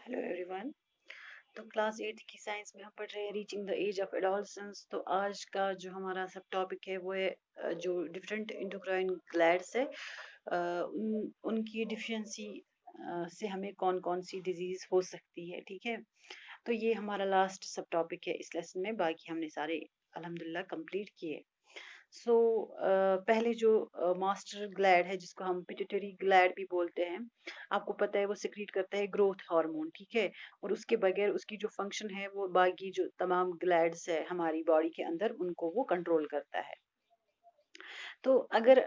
Hello everyone. तो class 8 की science में हम पढ़ रहे हैं reaching the age of adolescence. तो आज का जो हमारा सब टॉपिक है वो है जो डिफरेंट इंडोक्राइन ग्लैंड्स है, उनकी डिफिशिएंसी से हमें कौन कौन सी डिजीज हो सकती है। ठीक है, तो ये हमारा लास्ट सब टॉपिक है इस लेसन में। बाकी हमने सारे अल्हम्दुलिल्लाह कंप्लीट किए। सो पहले जो मास्टर ग्लैड है जिसको हम पिट्यूटरी ग्लैड भी बोलते हैं, आपको पता है वो सिक्रीट करता है ग्रोथ हार्मोन। ठीक है, और उसके बगैर उसकी जो फंक्शन है वो बाकी जो तमाम ग्लैड्स है हमारी बॉडी के अंदर उनको वो कंट्रोल करता है। तो अगर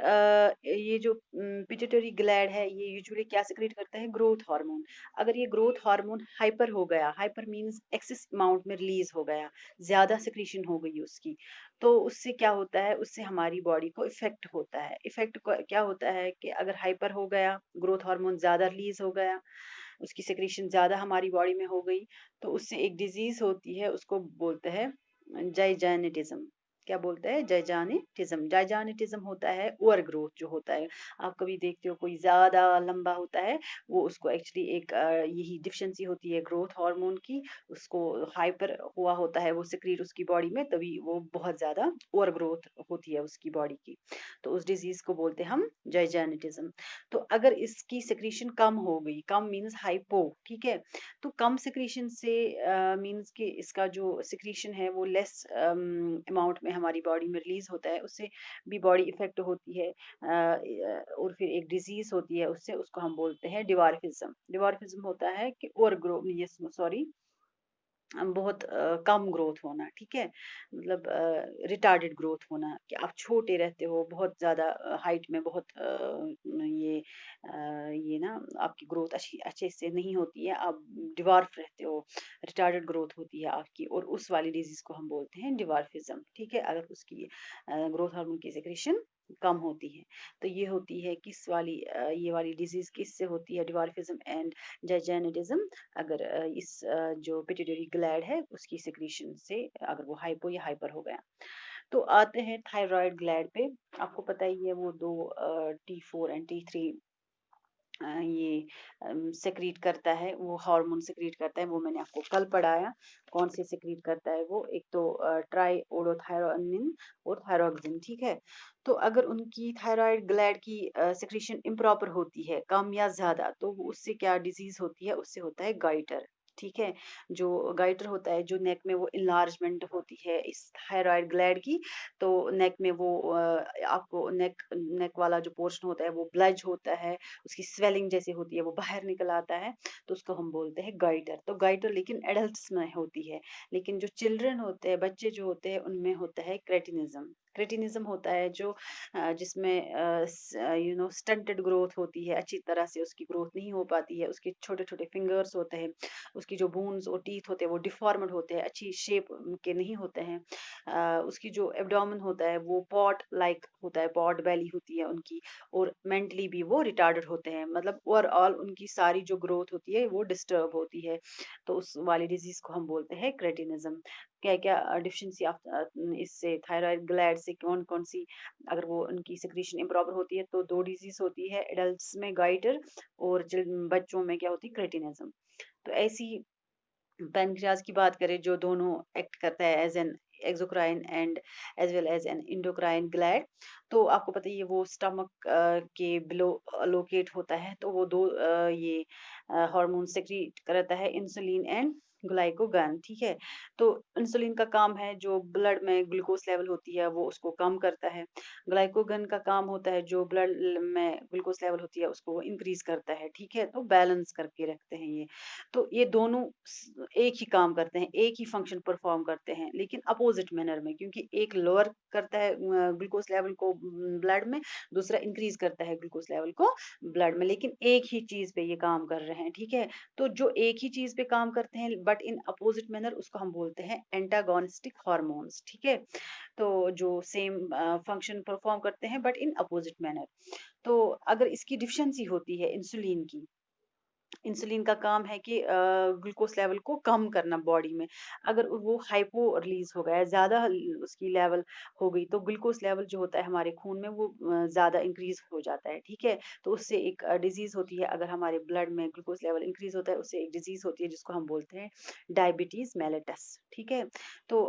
ये जो पिट्यूटरी ग्लैंड है ये यूजुअली क्या सिक्रीट करता है, ग्रोथ हार्मोन। अगर ये ग्रोथ हार्मोन हाइपर हो गया, हाइपर मींस एक्सेस अमाउंट में रिलीज हो गया, ज्यादा सिक्रीशन हो गई उसकी, तो उससे क्या होता है, उससे हमारी बॉडी को इफेक्ट होता है। इफेक्ट क्या होता है कि अगर हाइपर हो गया, ग्रोथ हार्मोन ज्यादा रिलीज हो गया, उसकी सिक्रीशन ज्यादा हमारी बॉडी में हो गई, तो उससे एक डिजीज होती है, उसको बोलते हैं जाइजानिटिज्म। क्या बोलते हैं, जाइजानिटिज्म। जाइजानिटिज्म होता है ओवर ग्रोथ जो होता है। आप कभी देखते हो कोई ज्यादा लंबा होता है, वो उसको एक्चुअली एक यही डिफिशिएंसी होती है ग्रोथ हार्मोन की। उसको हाइपर हुआ होता है वो सिक्रीट उसकी बॉडी में, तभी वो बहुत ज्यादा ओवर ग्रोथ होती है उसकी बॉडी की। तो उस डिजीज को बोलते हैं हम जाइजानिटिज्म। तो अगर इसकी सिक्रीशन कम हो गई, कम मीन्स हाइपो, ठीक है, तो कम सिक्रीशन से मीन्स कि इसका जो सिक्रीशन है वो लेस अमाउंट में हमारी बॉडी में रिलीज होता है, उससे भी बॉडी इफेक्ट होती है। और फिर एक डिजीज होती है उससे, उसको हम बोलते हैं डिवार्फिज्म। डिवार्फिज्म होता है कि ओवर ग्रो, यस सॉरी, बहुत कम ग्रोथ होना। ठीक है, मतलब रिटार्डेड ग्रोथ होना, कि आप छोटे रहते हो बहुत ज़्यादा हाइट में, बहुत ये ना आपकी ग्रोथ अच्छी अच्छे से नहीं होती है, आप डिवार्फ रहते हो, रिटार्डेड ग्रोथ होती है आपकी, और उस वाली डिजीज को हम बोलते हैं डिवार्फिज्म। ठीक है, अगर उसकी ग्रोथ हार्मोन की सिक्रीशन कम होती है, तो ये होती है किस वाली ये वाली डिजीज किससे होती है, डिवार्फिज्म एंड जाइजेनेटिज्म। अगर इस जो पिट्यूटरी ग्लैंड है उसकी सिक्रीशन से अगर वो हाइपो या हाइपर हो गया। तो आते हैं थायराइड ग्लैंड पे। आपको पता ही है वो दो T4 एंड T3 ये सिक्रीट करता है, वो हार्मोन सिक्रीट करता है, वो मैंने आपको कल पढ़ाया कौन से सिक्रीट करता है वो। एक तो ट्राई ओडोथायरोनिन और थायरोक्सिन। ठीक है, तो अगर उनकी थायराइड ग्लैंड की सिक्रीशन इम्प्रॉपर होती है, कम या ज्यादा, तो उससे क्या डिजीज होती है, उससे होता है गाइटर। ठीक है, जो गाइटर होता है, जो नेक में वो इनलार्जमेंट होती है इस थायराइड ग्लैंड की, तो नेक में वो आपको नेक नेक वाला जो पोर्शन होता है वो ब्लज होता है, उसकी स्वेलिंग जैसे होती है, वो बाहर निकल आता है, तो उसको हम बोलते हैं गाइटर। तो गाइटर लेकिन एडल्ट्स में होती है, लेकिन जो चिल्ड्रन होते हैं, बच्चे जो होते हैं, उनमें होता है क्रेटिनिज्म। क्रेटिनिज्म होता है जो जिसमें स्टंटेड ग्रोथ होती है, अच्छी तरह से उसकी ग्रोथ नहीं हो पाती है, उसके छोटे छोटे फिंगर्स होते हैं, उसकी जो बोन्स और टीथ होते हैं वो डिफॉर्म्ड होते हैं, अच्छी शेप के नहीं होते हैं। उसकी जो एब्डोमेन होता है वो पॉट लाइक होता है, पॉट बेली होती है उनकी, और मेंटली भी वो रिटार्डेड होते हैं, मतलब ओवरऑल उनकी सारी जो ग्रोथ होती है वो डिस्टर्ब होती है। तो उस वाली डिजीज को हम बोलते हैं क्रेटिनिज्म। क्या क्या डिफिशिएंसी ऑफ इससे थायराइड ग्लैंड से कौन कौन सी, अगर वो उनकी सिक्रीशन इम्प्रॉपर होती है तो दो डिजीज होती है, एडल्ट्स में गाइटर और बच्चों में क्या होती है, क्रेटिनिज्म। तो ऐसी पैनक्रियाज की बात करें जो दोनों एक्ट करता है as an exocrine and as well as an endocrine gland. तो आपको पता ही है वो स्टमक के बिलो लोकेट होता है, तो वो दो ये हार्मोन सेक्रेट करता है, इंसुलिन एंड ग्लाइकोगन। ठीक है, तो इंसुलिन का काम है जो ब्लड में ग्लूकोज लेवल होती है वो उसको कम करता है। ग्लाइकोगन का काम होता है जो ब्लड में ग्लूकोज लेवल होती है उसको इंक्रीज करता है। ठीक है, तो बैलेंस करके रखते हैं ये। तो ये दोनों एक ही काम करते हैं, एक ही फंक्शन परफॉर्म करते हैं, लेकिन अपोजिट मैनर में, क्योंकि एक लोअर करता है ग्लूकोज लेवल को ब्लड में, दूसरा इंक्रीज करता है ग्लूकोज लेवल को ब्लड में, लेकिन एक ही चीज पे ये काम कर रहे हैं। ठीक है, तो जो एक ही चीज पे काम करते हैं बट इन अपोजिट मैनर, उसको हम बोलते हैं एंटागोनिस्टिक हार्मोन्स। ठीक है, तो जो सेम फंक्शन परफॉर्म करते हैं बट इन अपोजिट मैनर। तो अगर इसकी डिफिशिएंसी होती है इंसुलिन की, इंसुलिन का काम है कि ग्लूकोज लेवल को कम करना बॉडी में। अगर वो हाइपो रिलीज हो गया, ज़्यादा उसकी लेवल हो गई, तो ग्लूकोज लेवल जो होता है हमारे खून में वो ज़्यादा इंक्रीज हो जाता है, ठीक है। तो उससे एक डिजीज होती है, अगर हमारे ब्लड में ग्लूकोज लेवल इंक्रीज होता है, उससे एक डिजीज होती है जिसको हम बोलते हैं डायबिटीज मेलिटस, ठीक है। तो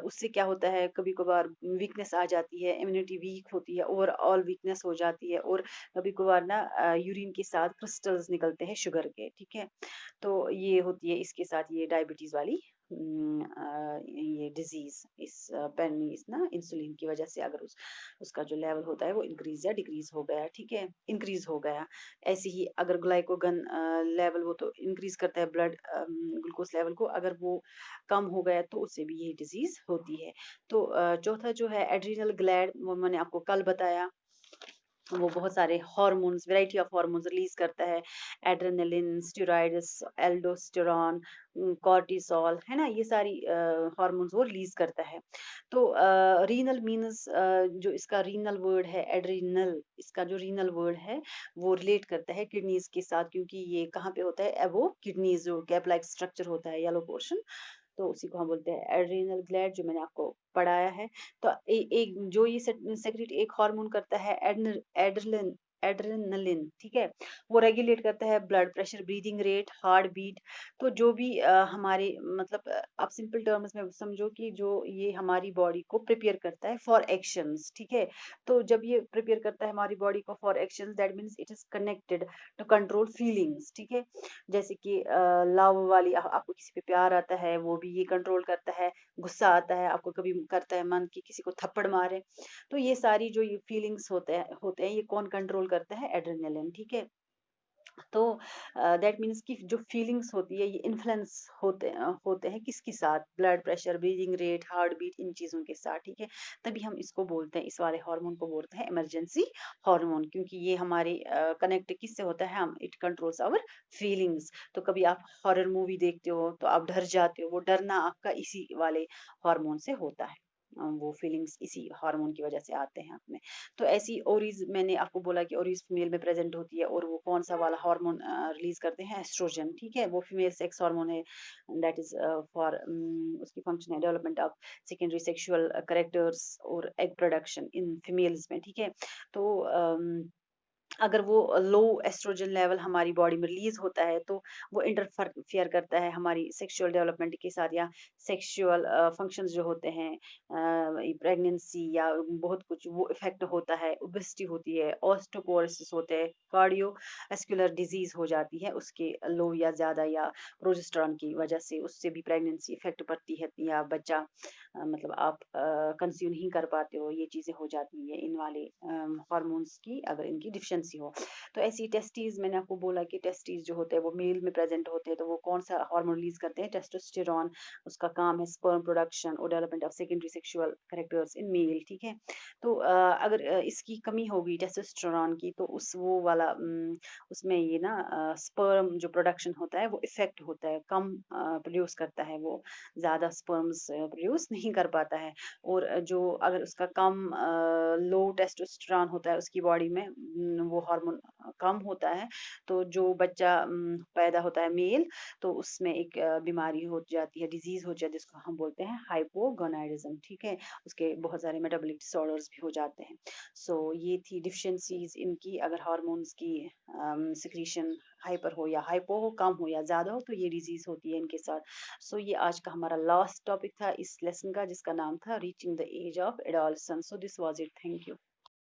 उससे क्या होता है, कभी कभार वीकनेस आ जाती है, इम्यूनिटी वीक होती है, ओवरऑल वीकनेस हो जाती है, और कभी कभार ना यूरिन के साथ क्रिस्टल्स निकलते हैं शुगर के, ठीक है। तो ये होती है इसके साथ ये डायबिटीज वाली ये डिजीज, इस पेन इस ना इंसुलिन की वजह से, अगर उसका जो लेवल होता है वो इंक्रीज या डिक्रीज हो गया, ठीक है, इंक्रीज हो गया। ऐसे ही अगर ग्लाइकोगन लेवल, वो तो इंक्रीज करता है ब्लड ग्लूकोज लेवल को, अगर वो कम हो गया तो उससे भी ये डिजीज होती है। तो चौथा जो है एड्रिनल ग्लैंड, वो मैंने आपको कल बताया, वो बहुत सारे hormones, variety of hormones release करता है। एड्रेनलिन, स्टेरॉइड्स, एल्डोस्टेरॉन, कॉर्टिसोल, है ना, ये सारी हार्मोन्स वो रिलीज करता है। तो रीनल मीन्स, जो इसका रीनल वर्ड है एड्रिनल, इसका जो रीनल वर्ड है वो रिलेट करता है किडनीज के साथ, क्योंकि ये कहाँ पे होता है, एबो किडनीज, जो कैप लाइक स्ट्रक्चर होता है, येलो पोर्शन, तो उसी को हम बोलते हैं एड्रिनल ग्लैंड, जो मैंने आपको पढ़ाया है। तो एक जो ये सेक्रेट एक हार्मोन करता है, एड्रेनलिन, एड्रेनलिन, ठीक है। वो रेगुलेट करता है blood pressure, breathing rate, heart beat. तो जो भी हमारे मतलब आप सिंपल टर्म्स में समझो कि जो ये हमारी बॉडी को प्रिपेयर करता है फॉर एक्शंस, ठीक है। तो जब ये प्रिपेयर करता है हमारी बॉडी को for actions, that means it is connected to control feelings, ठीक है। जैसे कि लव वाली, आपको किसी पे प्यार आता है, वो भी ये कंट्रोल करता है। गुस्सा आता है आपको, कभी करता है मन कि किसी को थप्पड़ मारे। तो ये सारी जो ये फीलिंग्स होते हैं ये कौन कंट्रोल करता है, एड्रेनलिन, ठीक है। तो दैट मीन्स कि जो फीलिंग्स होती है ये इन्फ्लुएंस होते हैं किसके साथ, blood pressure, breathing rate, heart beat, इन चीजों के साथ, ठीक है। तभी हम इसको बोलते हैं, इस वाले हार्मोन को बोलते हैं इमरजेंसी हार्मोन, क्योंकि ये हमारे कनेक्ट किससे होता है, हम इट कंट्रोल्स आवर फीलिंग्स। तो कभी आप हॉरर मूवी देखते हो तो आप डर जाते हो, वो डरना आपका इसी वाले हार्मोन से होता है। वो फीलिंग्स इसी हार्मोन की वजह से आते हैं आप में। तो ऐसी ओरीज, मैंने आपको बोला कि ओरीज फीमेल में प्रेजेंट होती है, और वो कौन सा वाला हार्मोन रिलीज करते हैं, एस्ट्रोजन, ठीक है। वो फीमेल सेक्स हार्मोन है, दैट इज फॉर उसकी फंक्शन है development of secondary sexual characters और एग प्रोडक्शन इन फीमेल्स में, ठीक है। तो अगर वो लो एस्ट्रोजन लेवल हमारी बॉडी में रिलीज होता है, तो वो इंटरफेयर करता है हमारी सेक्सुअल डेवलपमेंट के साथ, या सेक्सुअल फंक्शंस जो होते हैं, प्रेगनेंसी या बहुत कुछ, वो इफेक्ट होता है। ओबेसिटी होती है, ऑस्टियोपोरोसिस होते हैं, कार्डियोवास्कुलर डिजीज हो जाती है उसके लो या ज्यादा, या प्रोजेस्टेरॉन की वजह से, उससे भी प्रेगनेंसी इफेक्ट पड़ती है, या बच्चा मतलब आप कंज्यूम नहीं कर पाते हो, ये चीजें हो जाती है इन वाले हार्मोन्स की, अगर इनकी डिफिशिएंसी हो। तो ऐसी टेस्टीज, मैंने आपको बोला कि टेस्टीज जो होते हैं वो मेल में प्रेजेंट होते हैं, तो वो कौन सा हार्मोन रिलीज करते हैं, टेस्टोस्टेरॉन। उसका काम है स्पर्म प्रोडक्शन और development of secondary sexual characters in male, ठीक है। तो अगर इसकी कमी होगी टेस्टोस्टेरॉन की, तो उस वो वाला उसमें ये ना स्पर्म जो प्रोडक्शन होता है वो इफेक्ट होता है, कम प्रोड्यूस करता है वो, ज्यादा स्पर्म्स प्रोड्यूस नहीं कर पाता है। और जो अगर उसका कम लो टेस्टोस्टेरॉन होता है उसकी बॉडी में, वो हार्मोन कम होता है, तो जो बच्चा पैदा होता है मेल, तो उसमें एक बीमारी हो जाती है, डिजीज हो जाती है, जिसको हम बोलते हैं हाइपोगोनाइडिज्म, ठीक है। उसके बहुत सारे मेटाबॉलिक डिसऑर्डर्स भी हो जाते हैं। सो ये थी डिफिशिएंसीज इनकी, अगर हार्मोन्स की सिक्रीशन हाइपर हो या हाइपो हो, कम हो या ज्यादा हो, तो ये डिजीज होती है इनके साथ। सो ये आज का हमारा लास्ट टॉपिक था इस लेसन का, जिसका नाम था reaching the age of adolescence. So this was it, thank you.